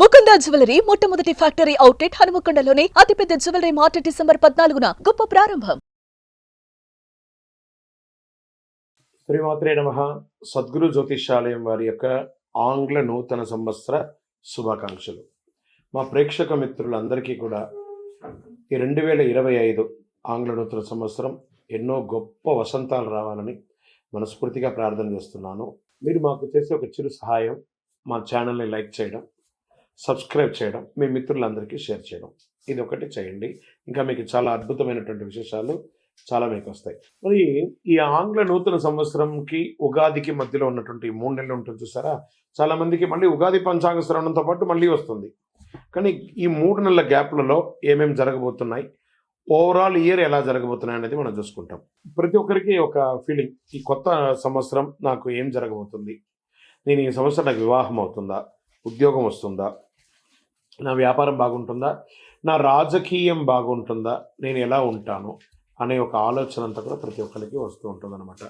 Mukunda jewellery మొట్టమొదటి factory outlet హనుమకొండలోనే అతిపెద్ద jewellery mart December 14న గొప్ప ప్రారంభం. శ్రీమాత్రే నమః. సద్గురు జ్యోతిషాలయం వారి యొక్క ఆంగ్ల నూతన సంవత్సర శుభాకాంక్షలు. మా ప్రేక్షక మిత్రులందరికీ కూడా ఈ 2025 ఆంగ్ల నూతన సంవత్సరం ఎన్నో గొప్ప వసంతాలు రావాలని మనస్ఫూర్తిగా ప్రార్థన చేస్తున్నాను. మీరు మాకు చేసే ఒక చిరు సహాయం, మా ఛానల్ని లైక్ చేయడం, సబ్స్క్రైబ్ చేయడం, మీ మిత్రులందరికీ షేర్ చేయడం, ఇది ఒకటి చేయండి. ఇంకా మీకు చాలా అద్భుతమైనటువంటి విశేషాలు చాలా మీకు వస్తాయి. మరి ఈ ఆంగ్ల నూతన సంవత్సరంకి ఉగాదికి మధ్యలో ఉన్నటువంటి 3 నెలలు ఉంటుంది చూసారా, చాలా మందికి మళ్ళీ ఉగాది పంచాంగ శ్రవణంతో పాటు మళ్ళీ వస్తుంది. కానీ ఈ 3 నెలల గ్యాప్లలో ఏమేమి జరగబోతున్నాయి, ఓవరాల్ ఇయర్ ఎలా జరగబోతున్నాయి అనేది మనం చూసుకుంటాం. ప్రతి ఒక్కరికి ఒక ఫీలింగ్, ఈ కొత్త సంవత్సరం నాకు ఏం జరగబోతుంది, నేను ఈ సంవత్సరం నాకు వివాహం అవుతుందా, ఉద్యోగం వస్తుందా, నా వ్యాపారం బాగుంటుందా, నా రాజకీయం బాగుంటుందా, నేను ఎలా ఉంటాను అనే ఒక ఆలోచన అంతా కూడా ప్రతి ఒక్కరికి వస్తూ ఉంటుంది అనమాట.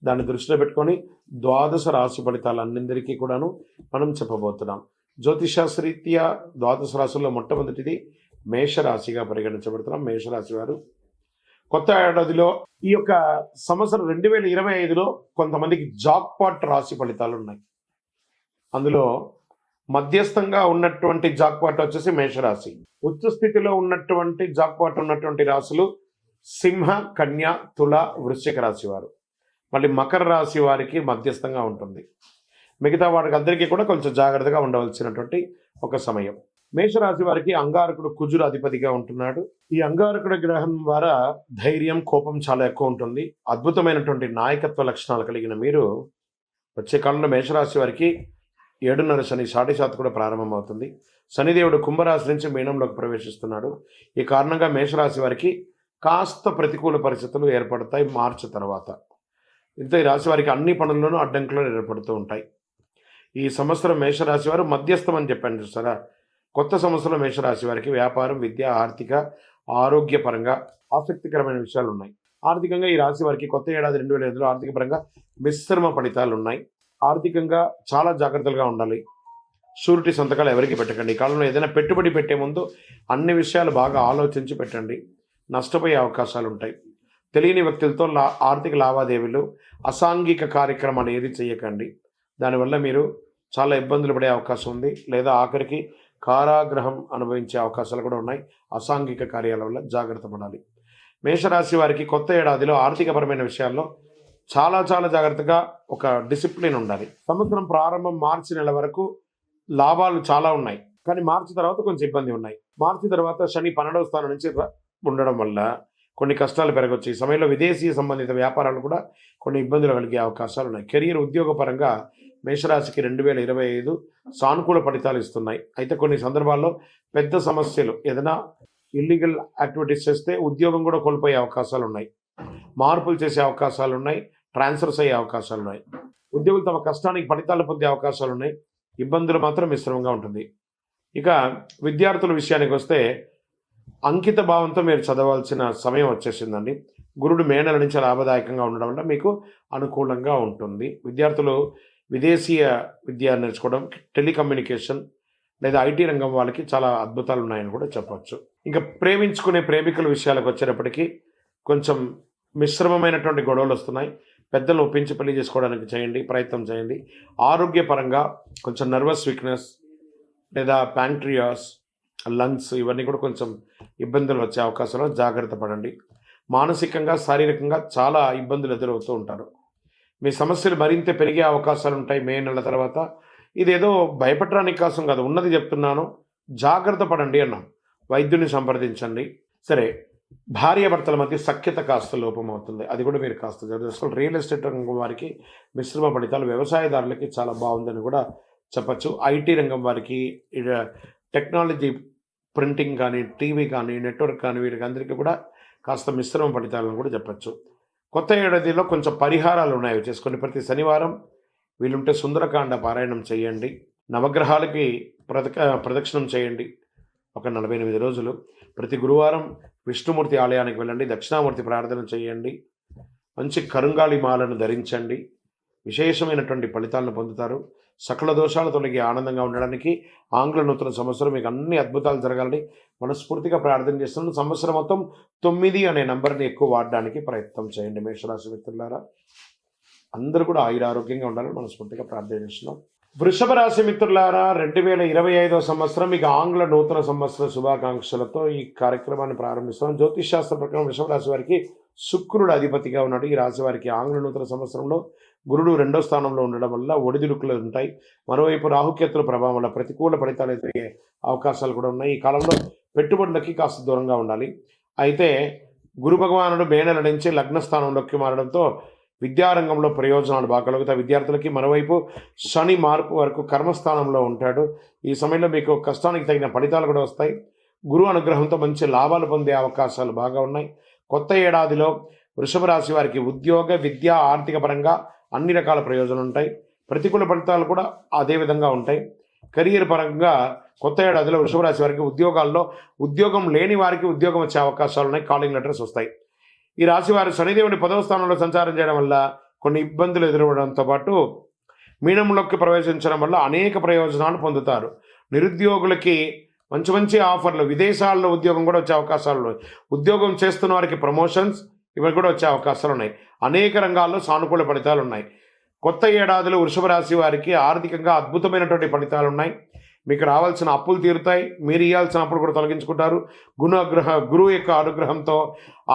దాన్ని దృష్టిలో పెట్టుకొని ద్వాదశ రాశి ఫలితాలన్నిందరికీ కూడాను మనం చెప్పబోతున్నాం. జ్యోతిషాస్త్రీత్యా ద్వాదశ రాశుల్లో మొట్టమొదటిది మేషరాశిగా పరిగణించబడుతున్నాం. మేషరాశి వారు కొత్త ఏడాదిలో ఈ యొక్క సంవత్సరం 2025లో కొంతమందికి జాక్పాట్ రాశి ఫలితాలు ఉన్నాయి. అందులో మధ్యస్థంగా ఉన్నటువంటి జాక్పాట్ వచ్చేసి మేషరాశి, ఉచ్చ స్థితిలో ఉన్నటువంటి జాక్పాట్ ఉన్నటువంటి రాశులు సింహ, కన్య, తుల, వృశ్చిక రాశి వారు. మళ్ళీ మకర రాశి వారికి మధ్యస్థంగా ఉంటుంది. మిగతా వారికి అందరికీ కూడా కొంచెం జాగ్రత్తగా ఉండవలసినటువంటి ఒక సమయం. మేషరాశి వారికి అంగారకుడు కుజుడు అధిపతిగా ఉంటున్నాడు. ఈ అంగారకుడు గ్రహం ద్వారా ధైర్యం, కోపం చాలా ఎక్కువ ఉంటుంది. అద్భుతమైనటువంటి నాయకత్వ లక్షణాలు కలిగిన మీరు వచ్చే కాలంలో మేషరాశి వారికి 7.5 శని సాటిశాత్ కూడా ప్రారంభమవుతుంది. శనిదేవుడు కుంభరాశి నుంచి మీనంలోకి ప్రవేశిస్తున్నాడు. ఈ కారణంగా మేషరాశి వారికి కాస్త ప్రతికూల పరిస్థితులు ఏర్పడతాయి మార్చి తర్వాత. ఇంత ఈ రాశి వారికి అన్ని పనుల్లోనూ అడ్డంకులు ఏర్పడుతూ ఉంటాయి. ఈ సంవత్సరం మేషరాశి వారు మధ్యస్థం అని చెప్పాను చూస్తారా. కొత్త సంవత్సరం మేషరాశి వారికి వ్యాపారం, విద్య, ఆర్థిక, ఆరోగ్యపరంగా ఆసక్తికరమైన విషయాలు ఉన్నాయి. ఆర్థికంగా ఈ రాశి వారికి కొత్త ఏడాది 2025లో ఆర్థిక పరంగా మిశ్రమ ఫలితాలు ఉన్నాయి. ఆర్థికంగా చాలా జాగ్రత్తగా ఉండాలి. షూరిటీ సంతకాలు ఎవరికి పెట్టకండి. ఈ కాలంలో ఏదైనా పెట్టుబడి పెట్టే ముందు అన్ని విషయాలు బాగా ఆలోచించి పెట్టండి. నష్టపోయే అవకాశాలు ఉంటాయి. తెలియని వ్యక్తులతో ఆర్థిక లావాదేవీలు, అసాంఘిక కార్యక్రమాలు ఏది చేయకండి. దానివల్ల మీరు చాలా ఇబ్బందులు పడే అవకాశం ఉంది, లేదా ఆఖరికి కారాగృహం అనుభవించే అవకాశాలు కూడా ఉన్నాయి. అసాంఘిక కార్యాల వల్ల జాగ్రత్త పడాలి. మేషరాశి వారికి కొత్త ఏడాదిలో ఆర్థికపరమైన విషయాల్లో చాలా జాగ్రత్తగా ఒక డిసిప్లిన్ ఉండాలి. సంవత్సరం ప్రారంభం మార్చి నెల వరకు లాభాలు చాలా ఉన్నాయి, కానీ మార్చి తర్వాత కొంచెం ఇబ్బంది ఉన్నాయి. మార్చి తర్వాత శని 12వ స్థానం నుంచి ఉండడం వల్ల కొన్ని కష్టాలు పెరగవచ్చు. ఈ సమయంలో విదేశీ సంబంధిత వ్యాపారాలు కూడా కొన్ని ఇబ్బందులు కలిగే అవకాశాలు ఉన్నాయి. కెరియర్, ఉద్యోగపరంగా మేషరాశికి 2025 సానుకూల ఫలితాలు ఇస్తున్నాయి. అయితే కొన్ని సందర్భాల్లో పెద్ద సమస్యలు, ఏదైనా ఇల్లీగల్ యాక్టివిటీస్ చేస్తే ఉద్యోగం కూడా కోల్పోయే అవకాశాలు ఉన్నాయి. మార్పులు చేసే అవకాశాలు ఉన్నాయి. ట్రాన్స్ఫర్స్ అయ్యే అవకాశాలు ఉన్నాయి. ఉద్యోగులు తమ కష్టానికి ఫలితాలు పొందే అవకాశాలు ఉన్నాయి. ఇబ్బందులు మాత్రం మిశ్రమంగా ఉంటుంది. ఇక విద్యార్థుల విషయానికి వస్తే అంకిత భావంతో మీరు చదవాల్సిన సమయం వచ్చేసిందండి. గురుడు మే నెల నుంచి లాభదాయకంగా ఉండడం వల్ల మీకు అనుకూలంగా ఉంటుంది. విద్యార్థులు విదేశీయ విద్య నేర్చుకోవడం, టెలికమ్యూనికేషన్ లేదా ఐటీ రంగం వాళ్ళకి చాలా అద్భుతాలు ఉన్నాయని కూడా చెప్పవచ్చు. ఇంకా ప్రేమించుకునే ప్రేమికుల విషయాలకు వచ్చేటప్పటికీ కొంచెం మిశ్రమమైనటువంటి గొడవలు వస్తున్నాయి. పెద్దలు ఒప్పించి పెళ్లి చేసుకోవడానికి ప్రయత్నం చేయండి. ఆరోగ్యపరంగా కొంచెం నర్వస్ వీక్నెస్ లేదా ప్యాంక్రియాస్, లంగ్స్ ఇవన్నీ కూడా కొంచెం ఇబ్బందులు వచ్చే అవకాశాలు, జాగ్రత్త పడండి. మానసికంగా, శారీరకంగా చాలా ఇబ్బందులు ఎదురవుతూ ఉంటారు. మీ సమస్యలు మరింత పెరిగే అవకాశాలు ఉంటాయి మే నెల తర్వాత. ఇదేదో భయపడడానికి కోసం కాదు, ఉన్నది చెప్తున్నాను. జాగ్రత్త పడండి అన్నాం. వైద్యుని సంప్రదించండి. సరే, భార్యాభర్తల మధ్య సఖ్యత కాస్త లోపం అవుతుంది, అది కూడా మీరు కాస్త జరుగుతుంది. రియల్ ఎస్టేట్ రంగం వారికి మిశ్రమ ఫలితాలు, వ్యవసాయదారులకి చాలా బాగుందని కూడా చెప్పచ్చు. ఐటీ రంగం వారికి, టెక్నాలజీ, ప్రింటింగ్ కానీ, టీవీ కానీ, నెట్వర్క్ కానీ, వీరికి అందరికీ కూడా కాస్త మిశ్రమ ఫలితాలను కూడా చెప్పచ్చు. కొత్త ఏడాదిలో కొంచెం పరిహారాలు ఉన్నాయి చేసుకొని. ప్రతి శనివారం వీలుంటే సుందరకాండ పారాయణం చేయండి. నవగ్రహాలకి ప్రదక్షిణం చేయండి ఒక 48 రోజులు. ప్రతి గురువారం విష్ణుమూర్తి ఆలయానికి వెళ్ళండి, దక్షిణామూర్తి ప్రార్థన చేయండి. మంచి కరుంగాళి మాలను ధరించండి. విశేషమైనటువంటి ఫలితాలను పొందుతారు. సకల దోషాలు తొలగి ఆనందంగా ఉండడానికి ఆంగ్ల నూతన సంవత్సరం మీకు అన్ని అద్భుతాలు జరగాలని మనస్ఫూర్తిగా ప్రార్థన చేస్తున్నాను. సంవత్సరం మొత్తం 9 అనే నంబర్ని ఎక్కువ వాడడానికి ప్రయత్నం చేయండి. మేషరాశి మిత్రులారా, అందరూ కూడా ఆరోగ్యంగా ఉండాలని మనస్ఫూర్తిగా ప్రార్థన చేస్తున్నాం. వృషభ రాశి మిత్రులారా, 2025వ సంవత్సరం మీకు ఆంగ్ల నూతన సంవత్సర శుభాకాంక్షలతో ఈ కార్యక్రమాన్ని ప్రారంభిస్తున్నాం. జ్యోతిష్ శాస్త్ర ప్రకారం వృషభ రాశి వారికి శుక్రుడు అధిపతిగా ఉన్నాడు. ఈ రాశి వారికి ఆంగ్ల నూతన సంవత్సరంలో గురుడు 2వ స్థానంలో ఉండడం వల్ల ఒడిదుడుకులు ఉంటాయి. మరోవైపు రాహుకేతుల ప్రభావం వల్ల ప్రతికూల ఫలితాలు ఎదురయ్యే అవకాశాలు కూడా ఉన్నాయి. ఈ కాలంలో పెట్టుబడులకి కాస్త దూరంగా ఉండాలి. అయితే గురు భగవానుడు మే నెల నుంచి లగ్న స్థానంలోకి మారడంతో విద్యారంగంలో ప్రయోజనాలు బాగా కలుగుతాయి విద్యార్థులకి. మరోవైపు శని మార్పు వరకు కర్మస్థానంలో ఉంటాడు. ఈ సమయంలో మీకు కష్టానికి తగిన ఫలితాలు కూడా వస్తాయి. గురు అనుగ్రహంతో మంచి లాభాలు పొందే అవకాశాలు బాగా ఉన్నాయి. కొత్త ఏడాదిలో వృషభ రాశి వారికి ఉద్యోగ, విద్య, ఆర్థిక పరంగా అన్ని రకాల ప్రయోజనాలు ఉంటాయి. ప్రతికూల ఫలితాలు కూడా అదే విధంగా ఉంటాయి. కెరీర్ పరంగా కొత్త ఏడాదిలో వృషభ రాశి వారికి ఉద్యోగాల్లో ఉద్యోగం లేని వారికి ఉద్యోగం వచ్చే అవకాశాలు ఉన్నాయి. కాలింగ్ లెటర్స్ వస్తాయి. ఈ రాశి వారు శనిదేవుని 10వ స్థానంలో సంచారం చేయడం వల్ల కొన్ని ఇబ్బందులు ఎదురవడంతో పాటు మీనంలోకి ప్రవేశించడం వల్ల అనేక ప్రయోజనాలు పొందుతారు. నిరుద్యోగులకి మంచి మంచి ఆఫర్లు, విదేశాల్లో ఉద్యోగం కూడా వచ్చే అవకాశాలు ఉన్నాయి. ఉద్యోగం చేస్తున్న వారికి ప్రమోషన్స్ ఇవి కూడా వచ్చే అవకాశాలు ఉన్నాయి. అనేక రంగాల్లో సానుకూల ఫలితాలు ఉన్నాయి. కొత్త ఏడాదిలో వృషభ రాశి వారికి ఆర్థికంగా అద్భుతమైనటువంటి ఫలితాలు ఉన్నాయి. మీకు రావాల్సిన అప్పులు తీరుతాయి. మీరు ఇవ్వాల్సిన అప్పులు కూడా తొలగించుకుంటారు. గురువు యొక్క అనుగ్రహంతో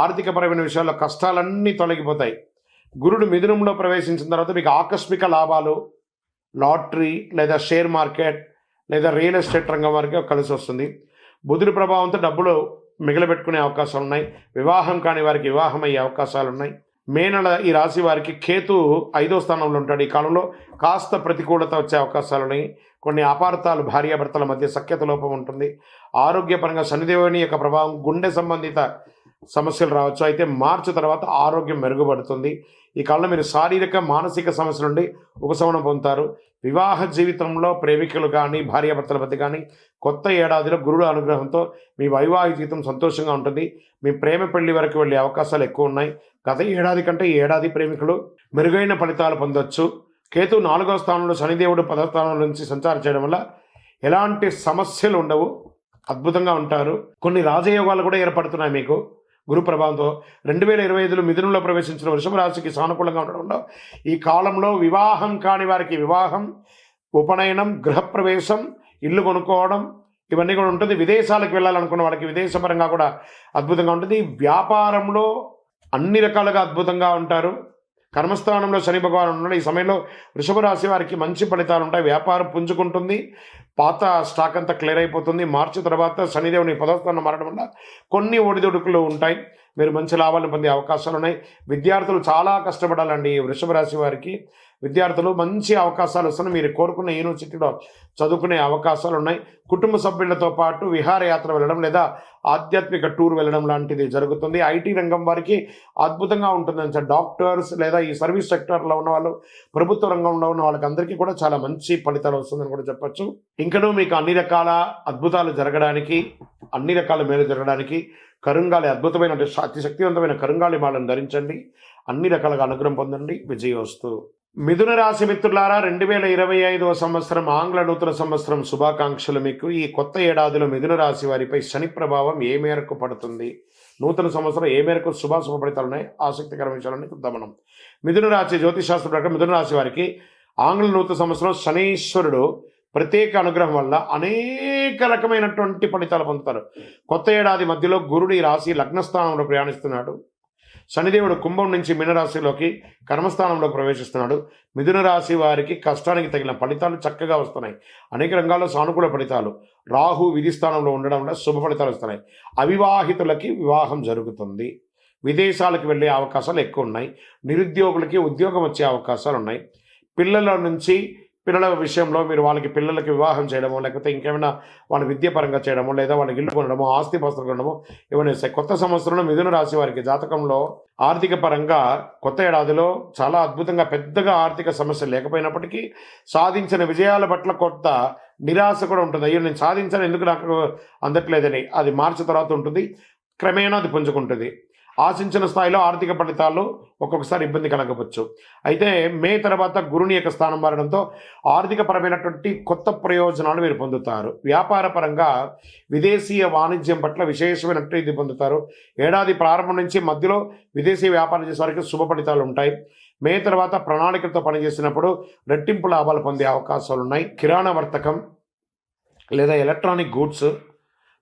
ఆర్థికపరమైన విషయాల్లో కష్టాలన్నీ తొలగిపోతాయి. గురుడు మిథునంలో ప్రవేశించిన తర్వాత మీకు ఆకస్మిక లాభాలు, లాటరీ లేదా షేర్ మార్కెట్ లేదా రియల్ ఎస్టేట్ రంగం వారికి కలిసి వస్తుంది. బుధుడి ప్రభావంతో డబ్బులు మిగిలిపెట్టుకునే అవకాశాలు ఉన్నాయి. వివాహం కాని వారికి వివాహం అయ్యే అవకాశాలు ఉన్నాయి. మే నెల ఈ రాశి వారికి కేతు 5వ స్థానంలో ఉంటాడు. ఈ కాలంలో కాస్త ప్రతికూలత వచ్చే అవకాశాలు ఉన్నాయి. కొన్ని అపార్థాలు, భార్యాభర్తల మధ్య సఖ్యత లోపం ఉంటుంది. ఆరోగ్యపరంగా శనిదేవుని యొక్క ప్రభావం, గుండె సంబంధిత సమస్యలు రావచ్చు. అయితే మార్చి తర్వాత ఆరోగ్యం మెరుగుపడుతుంది. ఈ కాలంలో మీరు శారీరక, మానసిక సమస్యల నుండి ఉపశమనం పొందుతారు. వివాహ జీవితంలో ప్రేమికులు కానీ, భార్యాభర్తల మధ్య కానీ కొత్త ఏడాదిలో గురుడు అనుగ్రహంతో మీ వైవాహిక జీవితం సంతోషంగా ఉంటుంది. మీ ప్రేమ పెళ్లి వరకు వెళ్ళే అవకాశాలు ఎక్కువ ఉన్నాయి. గత ఏడాది కంటే ఈ ఏడాది ప్రేమికులు మెరుగైన ఫలితాలు పొందొచ్చు. కేతు 4వ స్థానంలో, శనిదేవుడు 10వ స్థానం నుంచి సంచారం చేయడం వల్ల ఎలాంటి సమస్యలు ఉండవు. అద్భుతంగా ఉంటారు. కొన్ని రాజయోగాలు కూడా ఏర్పడుతున్నాయి మీకు గురు ప్రభావంతో. 2025లో మిథునంలో ప్రవేశించిన వృషభ రాశికి సానుకూలంగా ఉండడంలో ఈ కాలంలో వివాహం కాని వారికి వివాహం, ఉపనయనం, గృహప్రవేశం, ఇల్లు కొనుక్కోవడం ఇవన్నీ కూడా ఉంటుంది. విదేశాలకు వెళ్ళాలనుకున్న వాళ్ళకి విదేశపరంగా కూడా అద్భుతంగా ఉంటుంది. వ్యాపారంలో అన్ని రకాలుగా అద్భుతంగా ఉంటారు. కర్మస్థానంలో శని భగవాన్ ఉన్నాడు. ఈ సమయంలో వృషభ రాశి వారికి మంచి ఫలితాలు ఉంటాయి. వ్యాపారం పుంజుకుంటుంది. పాత స్టాక్ అంతా క్లియర్ అయిపోతుంది. మార్చి తర్వాత శనిదేవుని 10వ స్థానం మారడం వల్ల కొన్ని ఒడిదుడుకులు ఉంటాయి. మీరు మంచి లాభాలను పొందే అవకాశాలు ఉన్నాయి. విద్యార్థులు చాలా కష్టపడాలండి. వృషభ రాశి వారికి విద్యార్థులు మంచి అవకాశాలు వస్తున్నాయి. మీరు కోరుకున్న యూనివర్సిటీలో చదువుకునే అవకాశాలు ఉన్నాయి. కుటుంబ సభ్యులతో పాటు విహారయాత్ర వెళ్ళడం లేదా ఆధ్యాత్మిక టూర్ వెళ్ళడం లాంటిది జరుగుతుంది. ఐటీ రంగం వారికి అద్భుతంగా ఉంటుందని సార్. డాక్టర్స్ లేదా ఈ సర్వీస్ సెక్టర్లో ఉన్న వాళ్ళు, ప్రభుత్వ రంగంలో ఉన్న వాళ్ళకి అందరికీ కూడా చాలా మంచి ఫలితాలు వస్తుందని కూడా చెప్పచ్చు. ఇంకనూ మీకు అన్ని రకాల అద్భుతాలు జరగడానికి, అన్ని రకాల మేలు జరగడానికి కరుంగాలి, అద్భుతమైన అతి శక్తివంతమైన కరుంగాలి మాలను ధరించండి. అన్ని రకాలుగా అనుగ్రహం పొందండి. విజయోస్తు. మిథున రాశి మిత్రులారా, 2025వ సంవత్సరం ఆంగ్ల నూతన సంవత్సరం శుభాకాంక్షలు మీకు. ఈ కొత్త ఏడాదిలో మిథున రాశి వారిపై శని ప్రభావం ఏ మేరకు పడుతుంది, నూతన సంవత్సరం ఏ మేరకు శుభాశుభ ఫలితాలు ఉన్నాయి, ఆసక్తికరమైన విషయాలని చూద్దాం మనం. మిథున రాశి జ్యోతిశాస్త్ర ప్రకారం మిథున రాశి వారికి ఆంగ్ల నూతన సంవత్సరం శనీశ్వరుడు ప్రత్యేక అనుగ్రహం వల్ల అనేక రకమైనటువంటి ఫలితాలు పొందుతారు. కొత్త ఏడాది మధ్యలో గురుడు ఈ రాశి లగ్నస్థానంలో ప్రయాణిస్తున్నాడు. శనిదేవుడు కుంభం నుంచి మీనరాశిలోకి కర్మస్థానంలో ప్రవేశిస్తున్నాడు. మిథున రాశి వారికి కష్టానికి తగిన ఫలితాలు చక్కగా వస్తున్నాయి. అనేక రంగాల్లో సానుకూల ఫలితాలు. రాహు విధి స్థానంలో ఉండడం వల్ల శుభ ఫలితాలు వస్తున్నాయి. అవివాహితులకి వివాహం జరుగుతుంది. విదేశాలకు వెళ్ళే అవకాశాలు ఎక్కువ ఉన్నాయి. నిరుద్యోగులకి ఉద్యోగం వచ్చే అవకాశాలు ఉన్నాయి. పిల్లల విషయంలో మీరు పిల్లలకి వివాహం చేయడమో, లేకపోతే ఇంకేమైనా వాళ్ళ విద్యాపరంగా చేయడమో, లేదా వాళ్ళకి ఇల్లు కొనడమో, ఆస్తిపాస్తులు కొనడమో ఇవన్నీ వస్తాయి. కొత్త సంవత్సరంలో మిథున రాశి వారికి జాతకంలో ఆర్థిక పరంగా కొత్త ఏడాదిలో చాలా అద్భుతంగా పెద్దగా ఆర్థిక సమస్యలు లేకపోయినప్పటికీ సాధించిన విజయాల పట్ల కొత్త నిరాశ కూడా ఉంటుంది. అయ్యో నేను సాధించాను, ఎందుకు నాకు అందట్లేదని. అది మార్చి తర్వాత ఉంటుంది. క్రమేణా అది పుంజుకుంటుంది. ఆశించిన స్థాయిలో ఆర్థిక ఫలితాలు ఒక్కొక్కసారి ఇబ్బంది కలగవచ్చు. అయితే మే తర్వాత గురుని యొక్క స్థానం మారడంతో ఆర్థిక పరమైనటువంటి కొత్త ప్రయోజనాలు మీరు పొందుతారు. వ్యాపార పరంగా విదేశీయ వాణిజ్యం పట్ల విశేషమైనటువంటి ఇది పొందుతారు. ఏడాది ప్రారంభం నుంచి మధ్యలో విదేశీ వ్యాపారం చేసే వారికి శుభ ఫలితాలు ఉంటాయి. మే తర్వాత ప్రణాళికలతో పనిచేసినప్పుడు రెట్టింపు లాభాలు పొందే అవకాశాలు ఉన్నాయి. కిరాణా వర్తకం లేదా ఎలక్ట్రానిక్ గూడ్స్,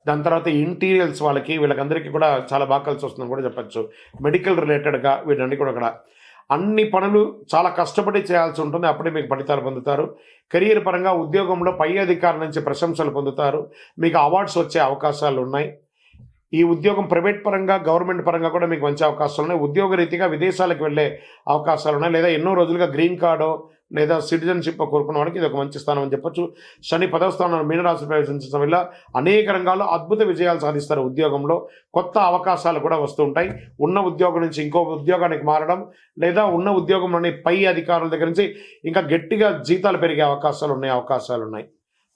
దాని తర్వాత ఇంటీరియల్స్ వీళ్ళకందరికీ కూడా చాలా బాగా కలిసి వస్తుందని కూడా చెప్పచ్చు. మెడికల్ రిలేటెడ్గా వీటన్ని కూడా అన్ని పనులు చాలా కష్టపడి చేయాల్సి ఉంటుంది. అప్పుడే మీకు ఫలితాలు పొందుతారు. కెరీర్ పరంగా ఉద్యోగంలో పై అధికారుల నుంచి ప్రశంసలు పొందుతారు. మీకు అవార్డ్స్ వచ్చే అవకాశాలు ఉన్నాయి. ఈ ఉద్యోగం ప్రైవేట్ పరంగా గవర్నమెంట్ పరంగా కూడా మీకు మంచి అవకాశాలు ఉన్నాయి. ఉద్యోగ రీతిగా విదేశాలకు వెళ్ళే అవకాశాలు ఉన్నాయి. లేదా ఎన్నో రోజులుగా గ్రీన్ కార్డో లేదా సిటిజన్షిప్ కోరుకున్న వాడికి ఇది ఒక మంచి స్థానం అని చెప్పొచ్చు. శని 10వ స్థానంలో మీనరాశి ప్రవేశించడం వల్ల అనేక రంగాల్లో అద్భుత విజయాలు సాధిస్తారు. ఉద్యోగంలో కొత్త అవకాశాలు కూడా వస్తూ ఉంటాయి. ఉన్న ఉద్యోగం నుంచి ఇంకో ఉద్యోగానికి మారడం లేదా ఉన్న ఉద్యోగంలోని పై అధికారుల దగ్గర నుంచి ఇంకా గట్టిగా జీతాలు పెరిగే అవకాశాలు ఉన్నాయి.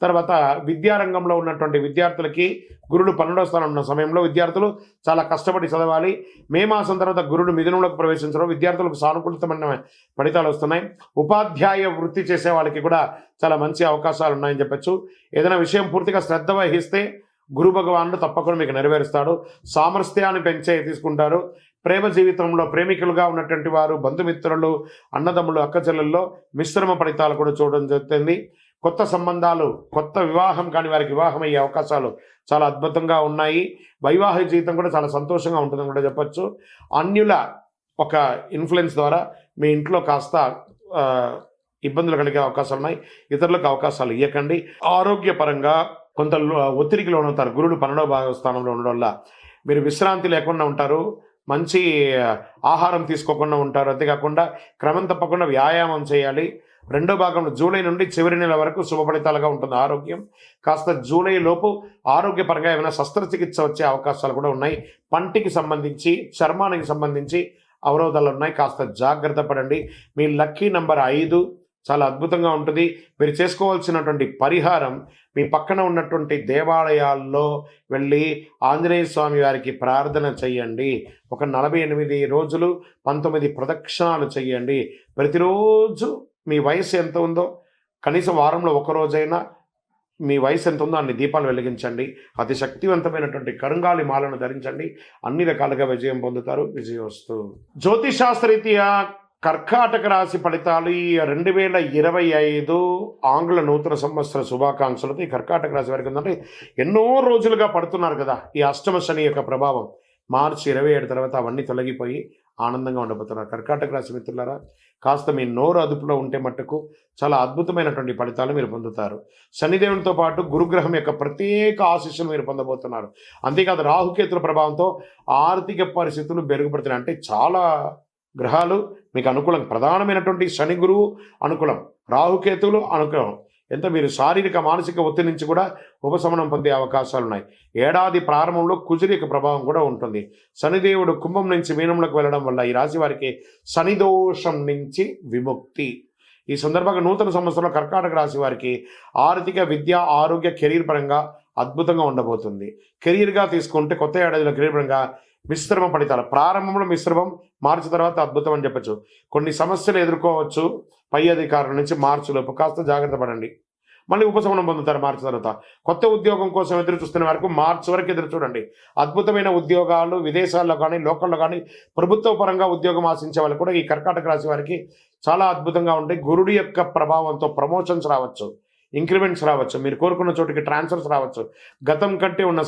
తర్వాత విద్యారంగంలో ఉన్నటువంటి విద్యార్థులకి గురుడు 12వ స్థానం ఉన్న సమయంలో విద్యార్థులు చాలా కష్టపడి చదవాలి. మే మాసం తర్వాత గురుడు మిథునంలోకి ప్రవేశించడం విద్యార్థులకు సానుకూలితమైన ఫలితాలు వస్తున్నాయి. ఉపాధ్యాయ వృత్తి చేసే వాళ్ళకి కూడా చాలా మంచి అవకాశాలు ఉన్నాయని చెప్పచ్చు. ఏదైనా విషయం పూర్తిగా శ్రద్ధ వహిస్తే గురు భగవానుడు తప్పకుండా మీకు నెరవేరుస్తాడు. సామర్థ్యాన్ని తీసుకుంటారు. ప్రేమ జీవితంలో ప్రేమికులుగా ఉన్నటువంటి వారు, బంధుమిత్రులు, అన్నదమ్ములు, అక్కచెల్లెల్లో మిశ్రమ ఫలితాలు కూడా చూడడం జరుగుతుంది. కొత్త సంబంధాలు, కొత్త వివాహం కాని వారికి వివాహం అయ్యే అవకాశాలు చాలా అద్భుతంగా ఉన్నాయి. వైవాహిక జీవితం కూడా చాలా సంతోషంగా ఉంటుందని కూడా చెప్పచ్చు. అన్యుల ఒక ఇన్ఫ్లుయెన్స్ ద్వారా మీ ఇంట్లో కాస్త ఇబ్బందులు కలిగే అవకాశాలు ఉన్నాయి. ఇతరులకు అవకాశాలు ఇవ్వకండి. ఆరోగ్యపరంగా కొంత ఒత్తిడికి లోనవుతారు. గురుడు 12వ స్థానంలో ఉండడం వల్ల మీరు విశ్రాంతి లేకుండా ఉంటారు. మంచి ఆహారం తీసుకోకుండా ఉంటారు. అంతేకాకుండా క్రమం తప్పకుండా వ్యాయామం చేయాలి. 2వ భాగంలో జూలై నుండి చివరి నెల వరకు శుభ ఫలితాలుగా ఉంటుంది. ఆరోగ్యం కాస్త జూలై లోపు ఆరోగ్యపరంగా ఏమైనా శస్త్రచికిత్స వచ్చే అవకాశాలు కూడా ఉన్నాయి. పంటికి సంబంధించి, చర్మానికి సంబంధించి అవరోధాలు ఉన్నాయి. కాస్త జాగ్రత్త పడండి. మీ లక్కీ నంబర్ 5 చాలా అద్భుతంగా ఉంటుంది. మీరు చేసుకోవాల్సినటువంటి పరిహారం మీ పక్కన ఉన్నటువంటి దేవాలయాల్లో వెళ్ళి ఆంజనేయ స్వామి వారికి ప్రార్థన చేయండి. ఒక 48 రోజులు 19 ప్రదక్షిణాలు చేయండి. ప్రతిరోజు మీ వయసు ఎంత ఉందో కనీసం వారంలో ఒక రోజైనా మీ వయసు ఎంత ఉందో అన్ని దీపాలు వెలిగించండి. అతి శక్తివంతమైనటువంటి కరుంగాలి మాలను ధరించండి. అన్ని రకాలుగా విజయం పొందుతారు. విజయోస్తు. జ్యోతిషాస్త్రరీత్యా కర్కాటక రాశి ఫలితాలు ఈ 2025 ఆంగ్ల నూతన సంవత్సర శుభాకాంక్షలతో ఈ కర్కాటక రాశి వారికి ఏంటంటే ఎన్నో రోజులుగా పడుతున్నారు కదా ఈ అష్టమ శని యొక్క ప్రభావం. మార్చి 27 తర్వాత అవన్నీ తొలగిపోయి ఆనందంగా ఉండబోతున్నారు. కర్కాటక రాశి మిత్రులారా, కాస్త మీ నోరు అదుపులో ఉంటే మట్టుకు చాలా అద్భుతమైనటువంటి ఫలితాలు మీరు పొందుతారు. శనిదేవునితో పాటు గురుగ్రహం యొక్క ప్రత్యేక ఆశీస్సులు మీరు పొందబోతున్నారు. అంతేకాదు రాహుకేతుల ప్రభావంతో ఆర్థిక పరిస్థితులు మెరుగుపడుతున్నాయి. అంటే చాలా గ్రహాలు మీకు అనుకూలం. ప్రధానమైనటువంటి శని గురువు అనుకూలం, రాహుకేతువులు అనుకూలం. ఎంత మీరు శారీరక మానసిక ఒత్తిడి నుంచి కూడా ఉపశమనం పొందే అవకాశాలు ఉన్నాయి. ఏడాది ప్రారంభంలో కుజుడి యొక్క ప్రభావం కూడా ఉంటుంది. శనిదేవుడు కుంభం నుంచి మీనంలోకి వెళ్ళడం వల్ల ఈ రాశి వారికి శని దోషం నుంచి విముక్తి. ఈ సందర్భంగా నూతన సంవత్సరంలో కర్కాటక రాశి వారికి ఆర్థిక, విద్య, ఆరోగ్య, కెరీర్ పరంగా అద్భుతంగా ఉండబోతుంది. కెరీర్గా తీసుకుంటే కొత్త ఏడాదిలో కెరీర్ పరంగా మిశ్రమ ఫలితాలు. ప్రారంభంలో మిశ్రమం, మార్చి తర్వాత అద్భుతం అని చెప్పచ్చు. కొన్ని సమస్యలు ఎదుర్కోవచ్చు పై అధికారుల నుంచి. మార్చిలోపు కాస్త జాగ్రత్త పడండి. మళ్ళీ ఉపశమనం పొందుతారు మార్చి తర్వాత. కొత్త ఉద్యోగం కోసం ఎదురు చూస్తున్న వరకు మార్చి వరకు ఎదురు చూడండి. అద్భుతమైన ఉద్యోగాలు విదేశాల్లో కానీ లోకల్లో కానీ ప్రభుత్వ పరంగా ఉద్యోగం ఆశించే వాళ్ళు కూడా ఈ కర్కాటక రాశి వారికి చాలా అద్భుతంగా ఉంటాయి. గురుడి యొక్క ప్రభావంతో ప్రమోషన్స్ రావచ్చు, ఇంక్రిమెంట్స్ రావచ్చు, మీరు కోరుకున్న చోటికి ట్రాన్స్ఫర్స్ రావచ్చు. గతం కంటే ఉన్న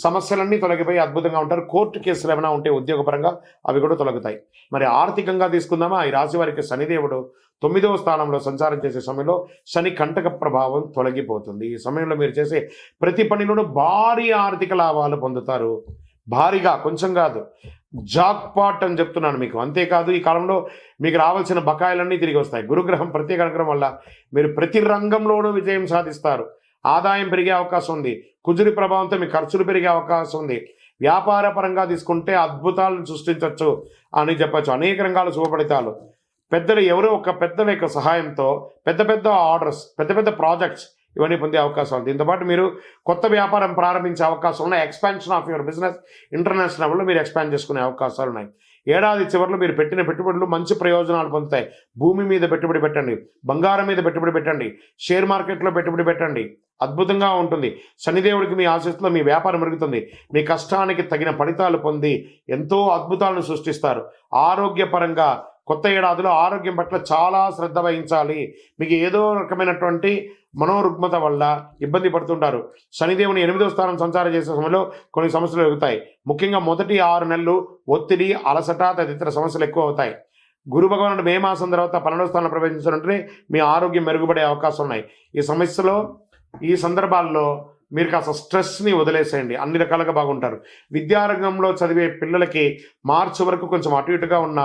సమస్యలన్నీ తొలగిపోయి అద్భుతంగా ఉంటారు. కోర్టు కేసులు ఏమైనా ఉంటే ఉద్యోగపరంగా అవి కూడా తొలగుతాయి. మరి ఆర్థికంగా తీసుకుందామా, ఈ రాశి వారికి శనిదేవుడు 9వ స్థానంలో సంచారం చేసే సమయంలో శని కంటక ప్రభావం తొలగిపోతుంది. ఈ సమయంలో మీరు చేసే ప్రతి పనిలోనూ భారీ ఆర్థిక లాభాలు పొందుతారు. భారీగా, కొంచెం కాదు, జాక్పాట్ అని చెప్తున్నాను మీకు. అంతేకాదు ఈ కాలంలో మీకు రావాల్సిన బకాయిలన్నీ తిరిగి వస్తాయి. గురుగ్రహం ప్రత్యేక అనుగ్రహం వల్ల మీరు ప్రతి రంగంలోనూ విజయం సాధిస్తారు. ఆదాయం పెరిగే అవకాశం ఉంది. కుజుడి ప్రభావంతో మీ ఖర్చులు పెరిగే అవకాశం ఉంది. వ్యాపార పరంగా తీసుకుంటే అద్భుతాలను సృష్టించవచ్చు అని చెప్పచ్చు. అనేక రంగాల శుభఫలితాలు. పెద్దలు ఎవరో ఒక పెద్దల యొక్క సహాయంతో పెద్ద పెద్ద ఆర్డర్స్, పెద్ద పెద్ద ప్రాజెక్ట్స్ ఇవన్నీ పొందే అవకాశం ఉంది. దీంతోపాటు మీరు కొత్త వ్యాపారం ప్రారంభించే అవకాశం ఉన్నాయి. Expansion of your business international లెవెల్లో మీరు ఎక్స్పాండ్ చేసుకునే అవకాశాలు ఉన్నాయి. ఏడాది చివరిలో మీరు పెట్టిన పెట్టుబడులు మంచి ప్రయోజనాలు పొందుతాయి. భూమి మీద పెట్టుబడి పెట్టండి, బంగారం మీద పెట్టుబడి పెట్టండి, షేర్ మార్కెట్లో పెట్టుబడి పెట్టండి, అద్భుతంగా ఉంటుంది. శనిదేవుడికి మీ ఆశీస్సులో మీ వ్యాపారం పెరుగుతుంది. మీ కష్టానికి తగిన ఫలితాలు పొంది ఎంతో అద్భుతాలను సృష్టిస్తారు. ఆరోగ్యపరంగా కొత్త ఏడాదిలో ఆరోగ్యం పట్ల చాలా శ్రద్ధ వహించాలి. మీకు ఏదో రకమైనటువంటి మనోరుగ్మత వల్ల ఇబ్బంది పడుతుంటారు. శనిదేవుని 8వ స్థానం సంచారం చేసే సమయంలో కొన్ని సమస్యలు ఎదుగుతాయి. ముఖ్యంగా మొదటి 6 నెలలు ఒత్తిడి, అలసట తదితర సమస్యలు ఎక్కువ అవుతాయి. గురు భగవానుడు మే మాసం తర్వాత 12వ స్థానంలో ప్రవేశించినట్లే మీ ఆరోగ్యం మెరుగుపడే అవకాశం ఉన్నాయి. ఈ సందర్భాల్లో మీరు కాస్త స్ట్రెస్ని వదిలేసేయండి, అన్ని రకాలుగా బాగుంటారు. విద్యారంగంలో చదివే పిల్లలకి మార్చి వరకు కొంచెం అటు ఇటుగా ఉన్న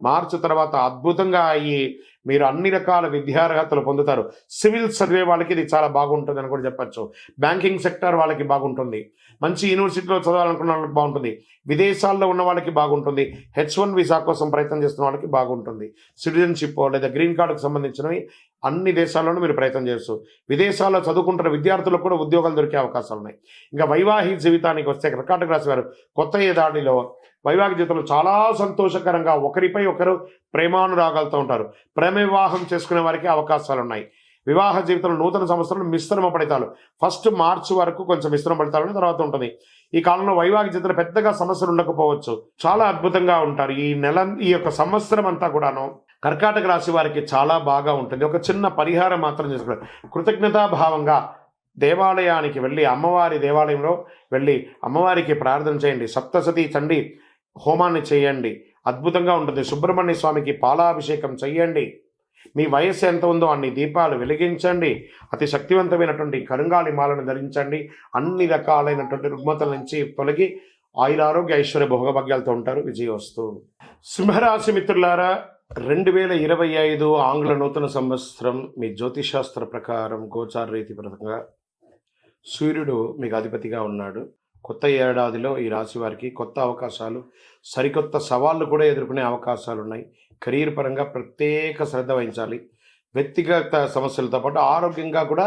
మార్చి తర్వాత అద్భుతంగా అయ్యి మీరు అన్ని రకాల విద్యార్హతలు పొందుతారు. సివిల్ చదివే వాళ్ళకి ఇది చాలా బాగుంటుంది అని కూడా చెప్పచ్చు. బ్యాంకింగ్ సెక్టర్ వాళ్ళకి బాగుంటుంది. మంచి యూనివర్సిటీలో చదవాలనుకున్న వాళ్ళకి బాగుంటుంది. విదేశాల్లో ఉన్న వాళ్ళకి బాగుంటుంది. H1 వీసా కోసం ప్రయత్నం చేస్తున్న వాళ్ళకి బాగుంటుంది. సిటిజన్షిప్ లేదా గ్రీన్ కార్డుకు సంబంధించినవి అన్ని దేశాల్లోనూ మీరు ప్రయత్నం చేయొచ్చు. విదేశాల్లో చదువుకుంటున్న విద్యార్థులకు కూడా ఉద్యోగాలు దొరికే అవకాశాలు ఉన్నాయి. ఇంకా వైవాహిక జీవితానికి వస్తే కర్కాటక రాశి వారు కొత్త ఏడాదిలో వైవాహిక జీవితంలో చాలా సంతోషకరంగా ఒకరిపై ఒకరు ప్రేమానురాగాలతో ఉంటారు. ప్రేమ వివాహం చేసుకునే వారికి అవకాశాలు ఉన్నాయి. వివాహ జీవితంలో నూతన సంవత్సరంలో మిశ్రమ ఫలితాలు. ఫస్ట్ మార్చి వరకు కొంచెం మిశ్రమ ఫలితాలు తర్వాత ఉంటుంది. ఈ కాలంలో వైవాహిక జీవితంలో పెద్దగా సమస్యలు ఉండకపోవచ్చు. చాలా అద్భుతంగా ఉంటారు. ఈ యొక్క సంవత్సరం అంతా కూడాను కర్కాటక రాశి వారికి చాలా బాగా ఉంటుంది. ఒక చిన్న పరిహారం మాత్రం చేసుకోవాలి. కృతజ్ఞతాభావంగా దేవాలయానికి వెళ్ళి అమ్మవారి దేవాలయంలో వెళ్ళి అమ్మవారికి ప్రార్థన చేయండి. సప్తసతి చండి హోమాన్ని చేయండి, అద్భుతంగా ఉంటుంది. సుబ్రహ్మణ్య స్వామికి పాలాభిషేకం చెయ్యండి. మీ వయస్సు ఎంత ఉందో అన్ని దీపాలు వెలిగించండి. అతి శక్తివంతమైనటువంటి కరుంగాలి మాలను ధరించండి. అన్ని రకాలైనటువంటి రుగ్మతల నుంచి తొలగి ఆయురారోగ్య ఐశ్వర్య భోగభాగ్యాలతో ఉంటారు. విజయోస్తు. సింహరాశి మిత్రులారా, 2025 ఆంగ్ల నూతన సంవత్సరం మీ జ్యోతిషాస్త్ర ప్రకారం గోచార రీతి పరంగా సూర్యుడు మీకు అధిపతిగా ఉన్నాడు. కొత్త ఏడాదిలో ఈ రాశి వారికి కొత్త అవకాశాలు, సరికొత్త సవాళ్ళు కూడా ఎదుర్కొనే అవకాశాలు ఉన్నాయి. కెరీర్ పరంగా ప్రత్యేక శ్రద్ధ వహించాలి. వ్యక్తిగత సమస్యలతో పాటు ఆరోగ్యంగా కూడా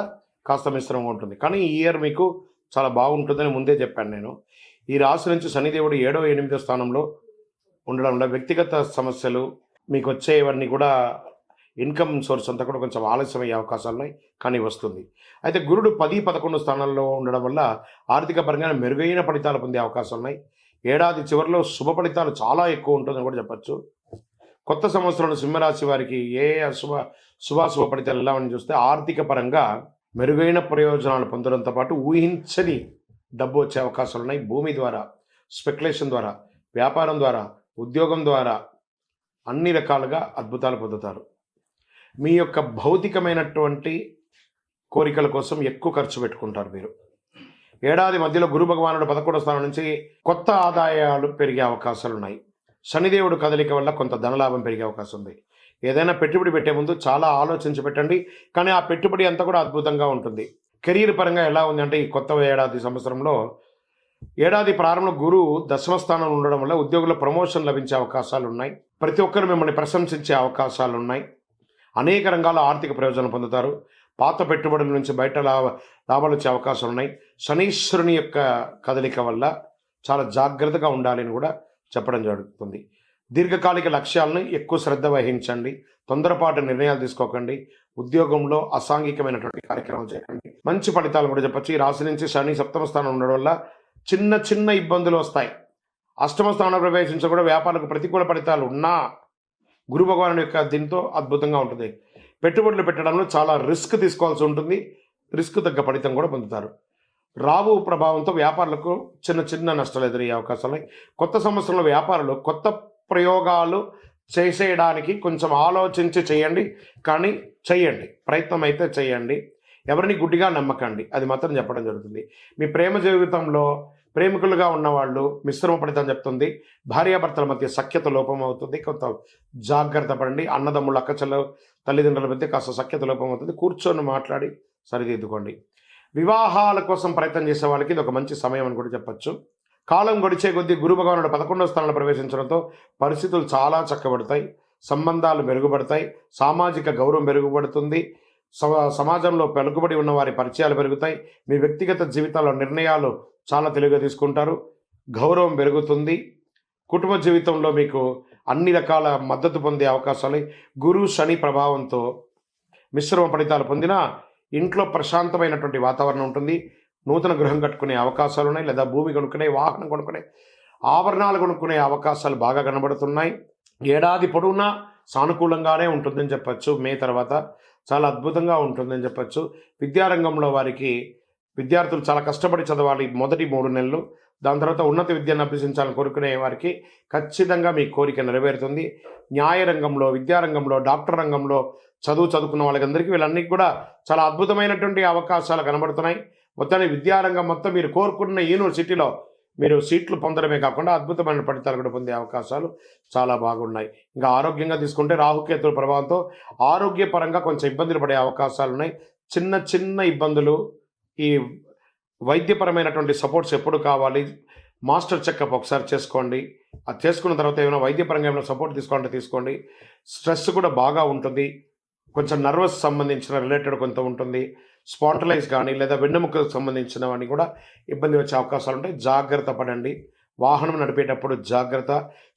కాస్త మిశ్రమంగా ఉంటుంది. కానీ ఈ ఇయర్ మీకు చాలా బాగుంటుందని ముందే చెప్పాను నేను. ఈ రాశి నుంచి శనిదేవుడు 7వ 8వ స్థానంలో ఉండడం వల్ల వ్యక్తిగత సమస్యలు మీకు వచ్చేవన్నీ కూడా ఇన్కమ్ సోర్స్ అంతా కూడా కొంచెం ఆలస్యం అయ్యే అవకాశాలు ఉన్నాయి, కానీ వస్తుంది. అయితే గురుడు 10, 11 స్థానాల్లో ఉండడం వల్ల ఆర్థిక పరంగా మెరుగైన ఫలితాలు పొందే అవకాశాలు ఉన్నాయి. ఏడాది చివరిలో శుభ ఫలితాలు చాలా ఎక్కువ ఉంటుందని కూడా చెప్పచ్చు. కొత్త సంవత్సరంలో సింహరాశి వారికి శుభాశుభ ఫలితాలు ఎలా అని చూస్తే ఆర్థిక పరంగా మెరుగైన ప్రయోజనాలు పొందడంతో పాటు ఊహించని డబ్బు వచ్చే అవకాశాలు ఉన్నాయి. భూమి ద్వారా, స్పెక్యులేషన్ ద్వారా, వ్యాపారం ద్వారా, ఉద్యోగం ద్వారా అన్ని రకాలుగా అద్భుతాలు పొందుతారు. మీ యొక్క భౌతికమైనటువంటి కోరికల కోసం ఎక్కువ ఖర్చు పెట్టుకుంటారు మీరు. ఏడాది మధ్యలో గురు భగవానుడు 11వ స్థానం నుంచి కొత్త ఆదాయాలు పెరిగే అవకాశాలు ఉన్నాయి. శనిదేవుడు కదలిక వల్ల కొంత ధనలాభం పెరిగే అవకాశం ఉంది. ఏదైనా పెట్టుబడి పెట్టే ముందు చాలా ఆలోచించి పెట్టండి, కానీ ఆ పెట్టుబడి అంతా కూడా అద్భుతంగా ఉంటుంది. కెరీర్ పరంగా ఎలా ఉంది అంటే, ఈ కొత్త ఏడాది సంవత్సరంలో ఏడాది ప్రారంభంలో గురువు 10వ స్థానంలో ఉండడం వల్ల ఉద్యోగుల ప్రమోషన్ లభించే అవకాశాలు ఉన్నాయి. ప్రతి ఒక్కరు మిమ్మల్ని ప్రశంసించే అవకాశాలు ఉన్నాయి. అనేక రంగాల ఆర్థిక ప్రయోజనం పొందుతారు. పాత పెట్టుబడుల నుంచి బయట లాభాలు వచ్చే అవకాశాలు ఉన్నాయి. శనీశ్వరుని యొక్క కదలిక వల్ల చాలా జాగ్రత్తగా ఉండాలని కూడా చెప్పడం జరుగుతుంది. దీర్ఘకాలిక లక్ష్యాలను ఎక్కువ శ్రద్ధ వహించండి. తొందరపాటు నిర్ణయాలు తీసుకోకండి. ఉద్యోగంలో అసాంఘికమైనటువంటి కార్యక్రమాలు చేయకండి. మంచి ఫలితాలు కూడా చెప్పచ్చు. ఈ రాశి నుంచి శని 7వ స్థానం ఉండడం వల్ల చిన్న చిన్న ఇబ్బందులు వస్తాయి. 8వ స్థానంలో ప్రవేశించడం కూడా వ్యాపారాలకు ప్రతికూల ఫలితాలు ఉన్నా గురు భగవానుడి యొక్క దీంతో అద్భుతంగా ఉంటుంది. పెట్టుబడులు పెట్టడంలో చాలా రిస్క్ తీసుకోవాల్సి ఉంటుంది. రిస్క్ తగ్గ ఫలితం కూడా పొందుతారు. రావు ప్రభావంతో వ్యాపారులకు చిన్న చిన్న నష్టాలు ఎదురయ్యే అవకాశాలు ఉన్నాయి. కొత్త సంవత్సరంలో వ్యాపారులు కొత్త ప్రయోగాలు చేసేయడానికి కొంచెం ఆలోచించి చేయండి, కానీ చేయండి, ప్రయత్నం అయితే చేయండి. ఎవరిని గుడ్డిగా నమ్మకండి, అది మాత్రం చెప్పడం జరుగుతుంది. మీ ప్రేమ జీవితంలో ప్రేమికులుగా ఉన్నవాళ్ళు మిశ్రమ ఫలితం చెప్తుంది. భార్యాభర్తల మధ్య సఖ్యత లోపం అవుతుంది. కొంత జాగ్రత్త పడండి. అన్నదమ్ముళ్ళు, అక్కచెల్లెలు, తల్లిదండ్రుల మధ్య కాస్త సఖ్యత లోపం అవుతుంది. కూర్చొని మాట్లాడి సరిదిద్దుకోండి. వివాహాల కోసం ప్రయత్నం చేసే వాళ్ళకి ఇది ఒక మంచి సమయం అని కూడా చెప్పచ్చు. కాలం గడిచే కొద్దీ గురు భగవానుడు 11వ స్థానంలో ప్రవేశించడంతో పరిస్థితులు చాలా చక్కబడతాయి. సంబంధాలు మెరుగుపడతాయి. సామాజిక గౌరవం మెరుగుపడుతుంది. సమాజంలో పలుకుబడి ఉన్న వారి పరిచయాలు పెరుగుతాయి. మీ వ్యక్తిగత జీవితాల్లో నిర్ణయాలు చాలా తెలివిగా తీసుకుంటారు. గౌరవం పెరుగుతుంది. కుటుంబ జీవితంలో మీకు అన్ని రకాల మద్దతు పొందే అవకాశాలు. గురు శని ప్రభావంతో మిశ్రమ ఫలితాలు పొందిన ఇంట్లో ప్రశాంతమైనటువంటి వాతావరణం ఉంటుంది. నూతన గృహం కట్టుకునే అవకాశాలు ఉన్నాయి, లేదా భూమి కొనుక్కునే, వాహనం కొనుక్కునే, ఆభరణాలు కొనుక్కునే అవకాశాలు బాగా కనబడుతున్నాయి. ఏడాది పొడవునా సానుకూలంగానే ఉంటుందని చెప్పచ్చు. మే తర్వాత చాలా అద్భుతంగా ఉంటుందని చెప్పచ్చు. విద్యారంగంలో వారికి విద్యార్థులు చాలా కష్టపడి చదవాలి మొదటి 3 నెలలు. దాని తర్వాత ఉన్నత విద్యను అభ్యసించాలని కోరుకునే వారికి ఖచ్చితంగా మీ కోరిక నెరవేరుతుంది. న్యాయ రంగంలో, విద్యారంగంలో, డాక్టర్ రంగంలో చదువుకున్న వాళ్ళందరికీ వీళ్ళన్నీ కూడా చాలా అద్భుతమైనటువంటి అవకాశాలు కనబడుతున్నాయి. మొత్తానికి విద్యారంగం మొత్తం మీరు కోరుకున్న యూనివర్సిటీలో మీరు సీట్లు పొందడమే కాకుండా అద్భుతమైన ఫలితాలు కూడా పొందే అవకాశాలు చాలా బాగున్నాయి. ఇంకా ఆరోగ్యంగా తీసుకుంటే రాహుకేతుల ప్రభావంతో ఆరోగ్యపరంగా కొంచెం ఇబ్బందులు పడే అవకాశాలు ఉన్నాయి. చిన్న చిన్న ఇబ్బందులు. ఈ వైద్యపరమైనటువంటి సపోర్ట్స్ ఎప్పుడు కావాలి, మాస్టర్ చెకప్ ఒకసారి చేసుకోండి. అది చేసుకున్న తర్వాత ఏమైనా వైద్యపరంగా ఏమైనా సపోర్ట్ తీసుకోండి. స్ట్రెస్ కూడా బాగా ఉంటుంది. కొంచెం నర్వస్ సంబంధించిన రిలేటెడ్ కొంత ఉంటుంది. స్పాంటలైజ్ కానీ లేదా వెన్నెముకకు సంబంధించినవన్నీ కూడా ఇబ్బంది వచ్చే అవకాశాలు ఉంటాయి. జాగ్రత్త పడండి. వాహనం నడిపేటప్పుడు జాగ్రత్త.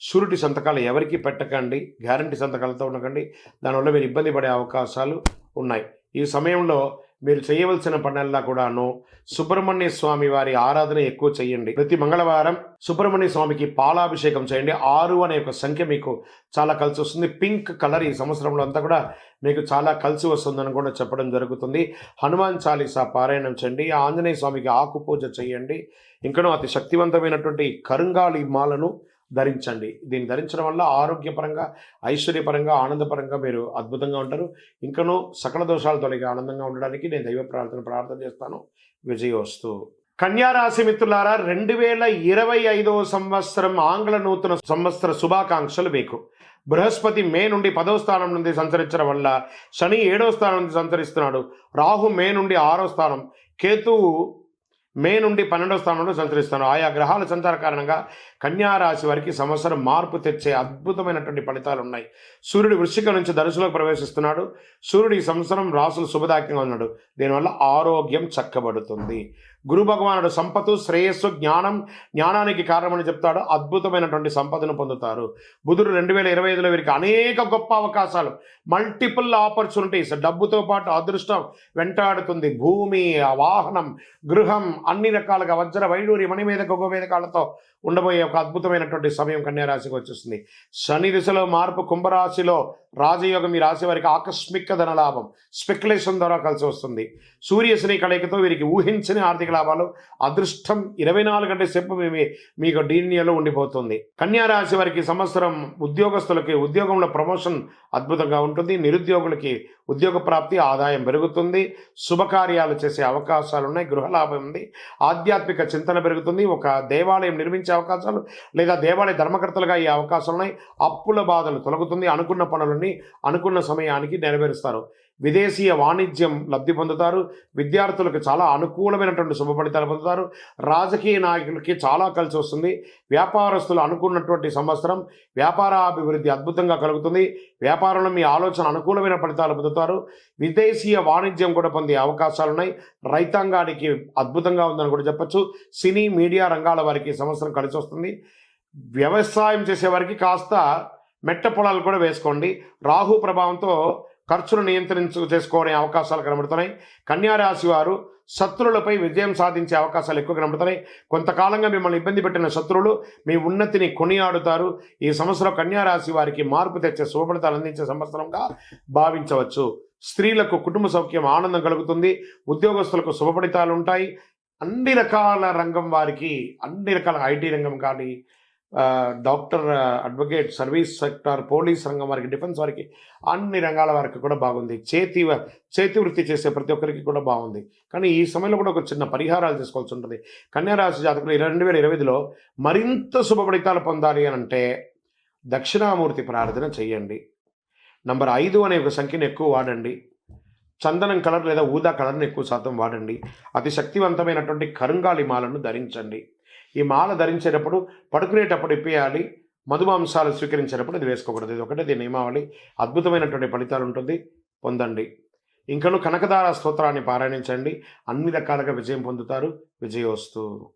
షూరిటీ సంతకాలు ఎవరికి పెట్టకండి. గ్యారంటీ సంతకాలతో ఉండకండి. దానివల్ల మీరు ఇబ్బంది పడే అవకాశాలు ఉన్నాయి. ఈ సమయంలో మీరు చేయవలసిన పనుల్లో కూడాను సుబ్రహ్మణ్య స్వామి వారి ఆరాధన ఎక్కువ చేయండి. ప్రతి మంగళవారం సుబ్రహ్మణ్య స్వామికి పాలాభిషేకం చేయండి. 6 అనే ఒక సంఖ్య మీకు చాలా కలిసి వస్తుంది. పింక్ కలర్ ఈ సంవత్సరంలో అంతా కూడా మీకు చాలా కలిసి వస్తుందని కూడా చెప్పడం జరుగుతుంది. హనుమాన్ చాలీసా పారాయణం చేయండి. ఆంజనేయ స్వామికి ఆకు పూజ చేయండి. ఇంకనూ అతి శక్తివంతమైనటువంటి కరుంగాళి మాలను ధరించండి. దీన్ని ధరించడం వల్ల ఆరోగ్యపరంగా, ఐశ్వర్యపరంగా, ఆనందపరంగా మీరు అద్భుతంగా ఉంటారు. ఇంకనూ సకల దోషాలు తొలగి ఆనందంగా ఉండడానికి నేను దైవ ప్రార్థన చేస్తాను. విజయోస్తు. కన్యారాశి మిత్రులారా, 2025 సంవత్సరం ఆంగ్ల నూతన సంవత్సర శుభాకాంక్షలు మీకు. బృహస్పతి మే నుండి 10వ స్థానం నుండి సంచరించడం వల్ల శని 7వ స్థానం నుండి సంచరిస్తున్నాడు. రాహు మే నుండి 6వ స్థానం, కేతువు మే నుండి 12వ స్థానంలో సంచరిస్తాను. ఆయా గ్రహాల సంచార కారణంగా కన్యారాశి వారికి సంవత్సరం మార్పు తెచ్చే అద్భుతమైనటువంటి ఫలితాలు ఉన్నాయి. సూర్యుడు వృశ్చిక నుంచి ధనుసులోకి ప్రవేశిస్తున్నాడు. సూర్యుడు ఈ సంవత్సరం రాసులు శుభదాయకంగా ఉన్నాడు. దీనివల్ల ఆరోగ్యం చక్కబడుతుంది. గురు భగవానుడు సంపత్తు, శ్రేయస్సు, జ్ఞానానికి కారణమని చెప్తాడు. అద్భుతమైనటువంటి సంపదను పొందుతారు. బుధుడు 2025లో వీరికి అనేక గొప్ప అవకాశాలు, మల్టిపుల్ ఆపర్చునిటీస్, డబ్బుతో పాటు అదృష్టం వెంటాడుతుంది. భూమి, వాహనం, గృహం, అన్ని రకాలుగా వజ్ర వైడూరి మణి మీద గొగ్గ మీద కాళ్ళతో ఉండబోయే ఒక అద్భుతమైనటువంటి సమయం కన్యారాశికి వచ్చేస్తుంది. శని దిశలో మార్పు, కుంభరాశిలో రాజయోగం ఈ రాశి వారికి ఆకస్మిక ధనలాభం, స్పెక్యులేషన్ ద్వారా కలిసి వస్తుంది. సూర్యశని కలయికతో వీరికి ఊహించని ఆర్థిక లాభాలు, అదృష్టం 24 గంటల సేపు మీకు డీనియలో ఉండిపోతుంది. కన్యారాశి వారికి సంవత్సరం ఉద్యోగస్తులకి ఉద్యోగంలో ప్రమోషన్ అద్భుతంగా ఉంటుంది. నిరుద్యోగులకి ఉద్యోగ ప్రాప్తి, ఆదాయం పెరుగుతుంది. శుభకార్యాలు చేసే అవకాశాలు ఉన్నాయి. గృహలాభం ఉంది. ఆధ్యాత్మిక చింతన పెరుగుతుంది. ఒక దేవాలయం నిర్మించే అవకాశాలు లేదా దేవాలయ ధర్మకర్తలుగా ఈ అవకాశాలు ఉన్నాయి. అప్పుల బాధలు తొలగుతుంది. అనుకున్న పనులని అనుకున్న సమయానికి నెరవేరుస్తారు. విదేశీయ వాణిజ్యం లబ్ధి పొందుతారు. విద్యార్థులకు చాలా అనుకూలమైనటువంటి శుభ ఫలితాలు పొందుతారు. రాజకీయ నాయకులకి చాలా కలిసి వస్తుంది. వ్యాపారస్తులు అనుకున్నటువంటి సంవత్సరం వ్యాపారాభివృద్ధి అద్భుతంగా కలుగుతుంది. వ్యాపారంలో మీ ఆలోచన అనుకూలమైన ఫలితాలు పొందుతారు. విదేశీయ వాణిజ్యం కూడా పొందే అవకాశాలు ఉన్నాయి. రైతాంగానికి అద్భుతంగా ఉందని కూడా చెప్పచ్చు. సినీ, మీడియా రంగాల వారికి సంవత్సరం కలిసి వస్తుంది. వ్యవసాయం చేసేవారికి కాస్త మెట్ట పొలాలు కూడా వేసుకోండి. రాహు ప్రభావంతో ఖర్చును చేసుకోవడం అవకాశాలు కనబడుతున్నాయి. కన్యారాశి వారు శత్రువులపై విజయం సాధించే అవకాశాలు ఎక్కువ కనబడుతున్నాయి. కొంతకాలంగా మిమ్మల్ని ఇబ్బంది పెట్టిన శత్రువులు మీ ఉన్నతిని కొనియాడుతారు. ఈ సంవత్సరం కన్యారాశి వారికి మార్పు తెచ్చే శుభఫలితాలు అందించే సంవత్సరంగా భావించవచ్చు. స్త్రీలకు కుటుంబ సౌఖ్యం, ఆనందం కలుగుతుంది. ఉద్యోగస్తులకు శుభఫలితాలు ఉంటాయి. అన్ని రకాల రంగం వారికి, అన్ని రకాల ఐటీ రంగం కానీ, doctor, advocate, service sector, police రంగం వారికి, డిఫెన్స్ వారికి, అన్ని రంగాల వారికి కూడా బాగుంది. చేతి వృత్తి చేసే ప్రతి ఒక్కరికి కూడా బాగుంది. కానీ ఈ సమయంలో కూడా ఒక చిన్న పరిహారాలు చేసుకోవాల్సి ఉంటుంది. కన్యారాశి జాతకులు 2025లో మరింత శుభ ఫలితాలు పొందాలి అని అంటే దక్షిణామూర్తి ప్రార్థన చేయండి. నంబర్ 5 అనే ఒక సంఖ్యను ఎక్కువ వాడండి. చందనం కలర్ లేదా ఊదా కలర్ని ఎక్కువ శాతం వాడండి. అతి శక్తివంతమైనటువంటి కరుంగాళి మాలను ధరించండి. ఈ మాల ధరించేటప్పుడు పడుకునేటప్పుడు ఇప్పేయాలి. మధుమాంసాలు స్వీకరించేటప్పుడు ఇది వేసుకోకూడదు. ఇది ఒకటే దీని నియమావళి. అద్భుతమైనటువంటి ఫలితాలు ఉంటుంది, పొందండి. ఇంకను కనకదార స్తోత్రాన్ని పారాయణించండి. అన్ని రకాలుగా విజయం పొందుతారు. విజయోస్తు.